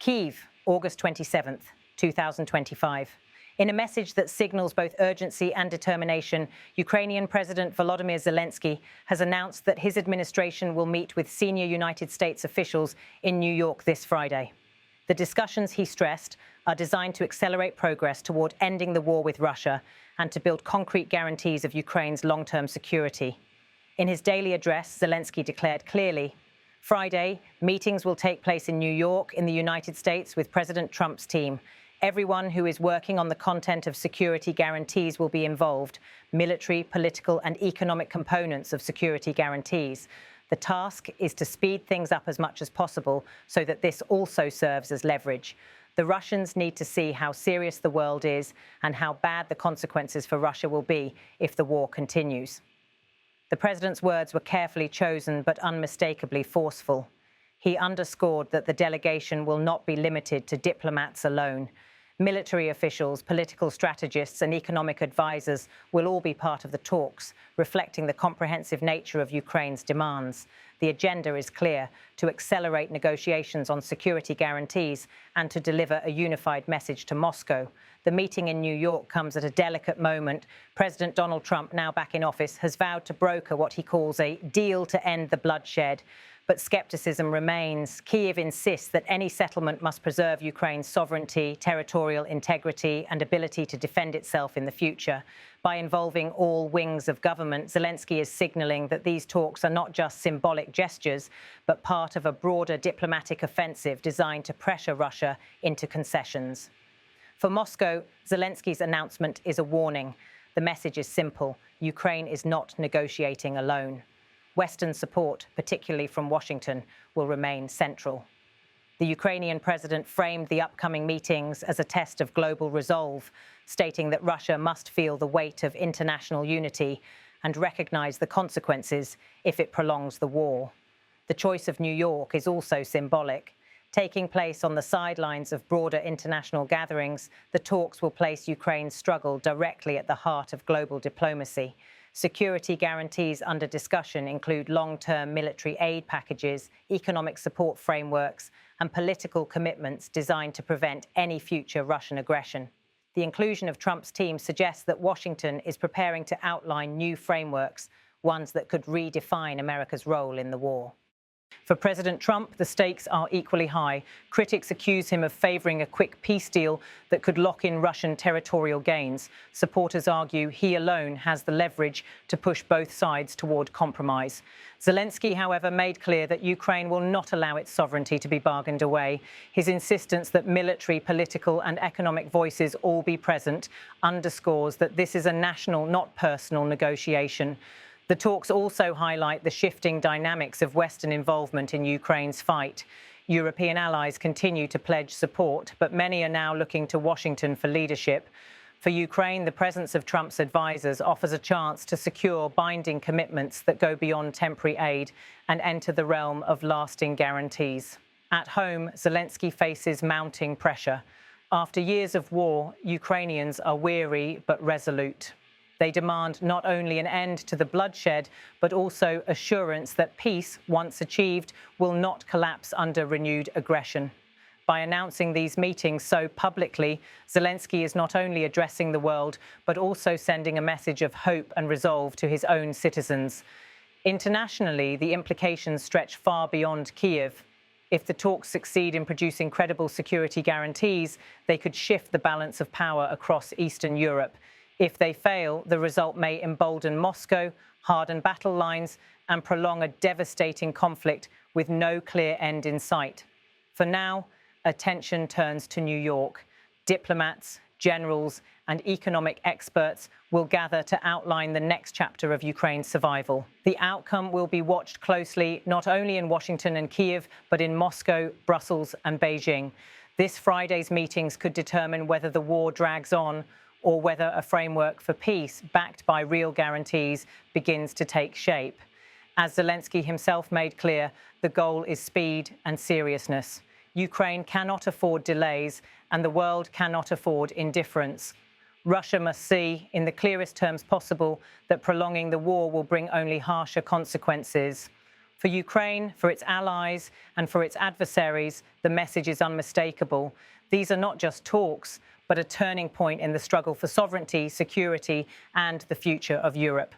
Kyiv, August 27th, 2025. In a message that signals both urgency and determination, Ukrainian President Volodymyr Zelensky has announced that his administration will meet with senior United States officials in New York this Friday. The discussions, he stressed, are designed to accelerate progress toward ending the war with Russia and to build concrete guarantees of Ukraine's long-term security. In his daily address, Zelensky declared clearly, Friday, meetings will take place in New York, in the United States, with President Trump's team. Everyone who is working on the content of security guarantees will be involved, military, political, and economic components of security guarantees. The task is to speed things up as much as possible so that this also serves as leverage. The Russians need to see how serious the world is and how bad the consequences for Russia will be if the war continues. The president's words were carefully chosen but unmistakably forceful. He underscored that the delegation will not be limited to diplomats alone. Military officials, political strategists, and economic advisors will all be part of the talks, reflecting the comprehensive nature of Ukraine's demands. The agenda is clear: to accelerate negotiations on security guarantees and to deliver a unified message to Moscow. The meeting in New York comes at a delicate moment. President Donald Trump, now back in office, has vowed to broker what he calls a deal to end the bloodshed. But skepticism remains. Kyiv insists that any settlement must preserve Ukraine's sovereignty, territorial integrity, and ability to defend itself in the future. By involving all wings of government, Zelensky is signaling that these talks are not just symbolic gestures, but part of a broader diplomatic offensive designed to pressure Russia into concessions. For Moscow, Zelensky's announcement is a warning. The message is simple: Ukraine is not negotiating alone. Western support, particularly from Washington, will remain central. The Ukrainian president framed the upcoming meetings as a test of global resolve, stating that Russia must feel the weight of international unity and recognize the consequences if it prolongs the war. The choice of New York is also symbolic. Taking place on the sidelines of broader international gatherings, the talks will place Ukraine's struggle directly at the heart of global diplomacy. Security guarantees under discussion include long-term military aid packages, economic support frameworks, and political commitments designed to prevent any future Russian aggression. The inclusion of Trump's team suggests that Washington is preparing to outline new frameworks, ones that could redefine America's role in the war. For President Trump, the stakes are equally high. Critics accuse him of favoring a quick peace deal that could lock in Russian territorial gains. Supporters argue he alone has the leverage to push both sides toward compromise. Zelensky, however, made clear that Ukraine will not allow its sovereignty to be bargained away. His insistence that military, political, and economic voices all be present underscores that this is a national, not personal, negotiation. The talks also highlight the shifting dynamics of Western involvement in Ukraine's fight. European allies continue to pledge support, but many are now looking to Washington for leadership. For Ukraine, the presence of Trump's advisors offers a chance to secure binding commitments that go beyond temporary aid and enter the realm of lasting guarantees. At home, Zelensky faces mounting pressure. After years of war, Ukrainians are weary but resolute. They demand not only an end to the bloodshed, but also assurance that peace, once achieved, will not collapse under renewed aggression. By announcing these meetings so publicly, Zelensky is not only addressing the world, but also sending a message of hope and resolve to his own citizens. Internationally, the implications stretch far beyond Kyiv. If the talks succeed in producing credible security guarantees, they could shift the balance of power across Eastern Europe. If they fail, the result may embolden Moscow, harden battle lines, and prolong a devastating conflict with no clear end in sight. For now, attention turns to New York. Diplomats, generals, and economic experts will gather to outline the next chapter of Ukraine's survival. The outcome will be watched closely, not only in Washington and Kyiv, but in Moscow, Brussels, and Beijing. This Friday's meetings could determine whether the war drags on or whether a framework for peace backed by real guarantees begins to take shape. As Zelensky himself made clear, the goal is speed and seriousness. Ukraine cannot afford delays, and the world cannot afford indifference. Russia must see, in the clearest terms possible, that prolonging the war will bring only harsher consequences. For Ukraine, for its allies, and for its adversaries, the message is unmistakable. These are not just talks, but a turning point in the struggle for sovereignty, security, and the future of Europe.